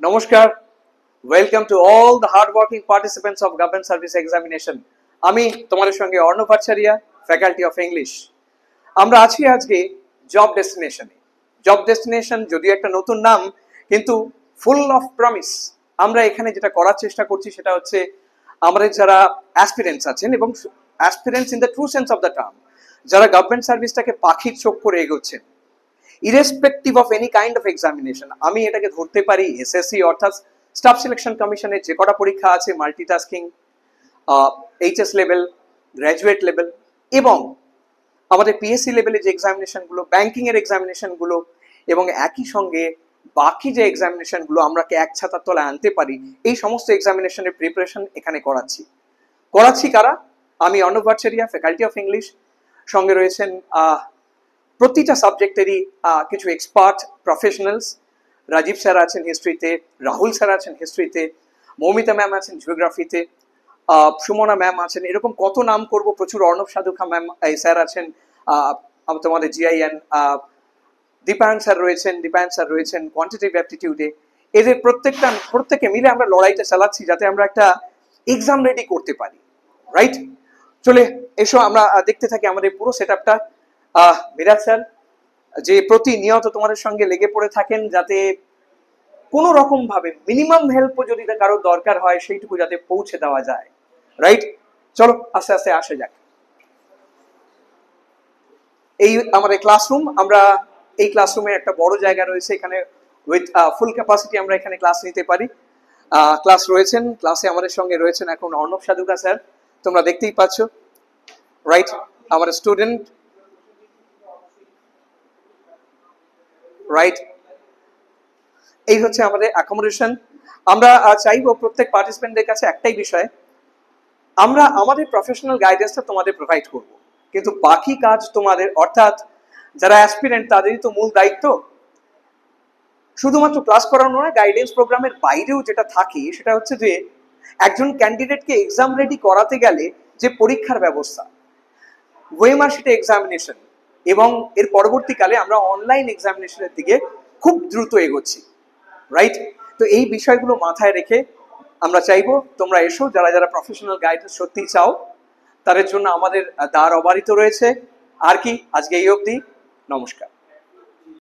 নমস্কার, welcome to all the hard working participants of government service examination. আমি তোমাদের সঙ্গে Arnab Acharia, faculty of English. আমরা আছি আজকে জব ডেস্টিনেশনে। জব ডেস্টিনেশন যদিও একটা নতুন নাম, কিন্তু ফুল অফ প্রমিস। আমরা এখানে যেটা করার চেষ্টা করছি সেটা হচ্ছে আমাদের যারা অ্যাসপিরেন্টস আছেন, এবং aspirants in the true sense of the term, যারা গভর্নমেন্ট সার্ভিসটাকে পাখির চোখ করে এগোচ্ছেন, irrespective of any kind of examination. আমি এটাকে ধরতে পারি এসএসসি অর্থাৎ স্টাফ সিলেকশন কমিশনের যে কটা পরীক্ষা আছে, multitasking, HS level, graduate level, এবং আমাদের পিএসসি লেভেলে যে এক্সামিনেশনগুলো, ব্যাংকিং এর এক্সামিনেশনগুলো, এবং একই সঙ্গে বাকি যে এক্সামিনেশনগুলো আমরা এক ছাতার তলায় আনতে পারি, এই সমস্ত এক্সামিনেশনের প্রিপারেশন এখানে করাচ্ছি কারা? আমি Arnab Acharia, faculty of English. সঙ্গে রয়েছেন প্রতিটা সাবজেক্টেরই কিছু এক্সপার্ট প্রফেশনালস। রাজীব স্যার আছেন হিস্ট্রিতে, রাহুল স্যার আছেন হিস্ট্রিতে, মৌমিতা ম্যাম আছেন জিওগ্রাফিতে, সুমনা ম্যাম আছেন, এরকম কত নাম করব, প্রচুর। অর্ণব সাধুখা ম্যাম স্যার আছেন তোমাদের জিআইএন, দীপায়ন স্যার রয়েছেন কোয়ান্টিটিভ অ্যাপটিটিউডে। এদের প্রত্যেকে মিলে আমরা লড়াইটা চালাচ্ছি যাতে আমরা একটা এক্সাম রেডি করতে পারি, রাইট? চলে এসো আমরা দেখতে থাকি আমাদের পুরো সেট আপটা। মিরাজ স্যার যে প্রতিনিয়ত তোমাদের সঙ্গে লেগে পড়ে থাকেন যাতে কোনো রকম ভাবে মিনিমাম হেল্প যদি কারোর দরকার হয় সেইটুকু যাতে পৌঁছে দেওয়া যায়, রাইট? চলো আস্তে আস্তে আসা যাক। এই আমাদের ক্লাসরুম। আমরা এই ক্লাসরুমে একটা বড় জায়গা রয়েছে, এখানে উইথ ফুল ক্যাপাসিটি আমরা এখানে ক্লাস নিতে পারি। ক্লাসে আমাদের সঙ্গে রয়েছেন এখন অর্ণব সাধুকা স্যার, তোমরা দেখতেই পাচ্ছ, রাইট? আমাদের স্টুডেন্ট, রাইট? এই হচ্ছে আমাদের অ্যাকোমোডেশন। আমরা চাইবো প্রত্যেক পার্টিসিপেন্টদের কাছে একটাই বিষয়, আমরা আমাদের প্রফেশনাল গাইডেন্সটা তোমাদের প্রোভাইড করব, কিন্তু বাকি কাজ তোমাদের, অর্থাৎ যারা অ্যাসপিরেন্ট তাদেরই তো মূল দায়িত্ব। শুধুমাত্র ক্লাস করানো নয়, গাইডেন্স প্রোগ্রামের বাইরেও যেটা থাকে সেটা হচ্ছে যে একজন ক্যান্ডিডেটকে এক্সাম রেডি করাতে গেলে যে পরীক্ষার ব্যবস্থা, ওয়েমার্কশিট এক্সামিনেশন, এবং এর পরবর্তীকালে আমরা অনলাইন এক্সামিনেশনের দিকে খুব দ্রুত এগোচ্ছি, রাইট? তো এই বিষয়গুলো মাথায় রেখে আমরা চাইবো তোমরা এসো, যারা যারা প্রফেশনাল গাইডেন্স সত্যি চাও তাদের জন্য আমাদের দ্বার অবারিত রয়েছে। আর কি, আজকে এই অবধি। নমস্কার।